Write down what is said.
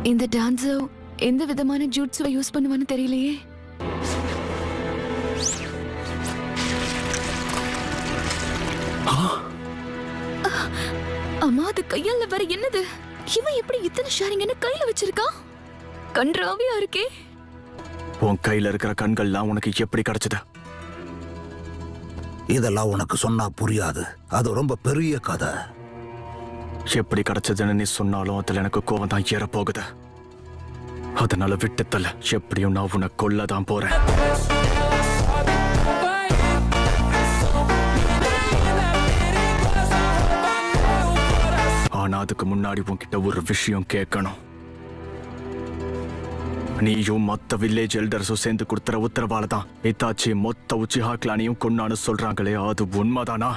இந்த டான்ஸோ எந்த விதமான ஜூட்ஸுவை யூஸ் பண்ணுவான்னு தெரியலையே. அம்மா, அது கையால வர என்னது? இவன் எப்படி இத்தனை ஷேரிங்கன்னு கையில வச்சிருக்கான்? கன்றாவியா இருக்கே. உன் கையில இருக்கிற கண்கள்லாம் உனக்கு எப்படி கிடைச்சது? இதெல்லாம் உனக்கு சொன்னா புரியாது. அது ரொம்ப பெரிய கதை. எப்படி கிடைச்சதுன்னு நீ சொன்னாலும் அதுல எனக்கு கோவம் தான் ஏற போகுது. அதனால விட்டுத்தல. எப்படியும் நான் உன்னை கொல்லதான் போறேன். ஆனா அதுக்கு முன்னாடி உன்கிட்ட ஒரு விஷயம் கேட்கணும். நீயும் மொத்த வில்லேஜ் எல்டர்ஸும் சேர்ந்து கொடுத்துற உத்தரவால தான் இத்தாச்சி மொத்த உச்சிஹா கிளானையும் கொன்னான்னு சொல்றாங்களே, அது உண்மைதானா?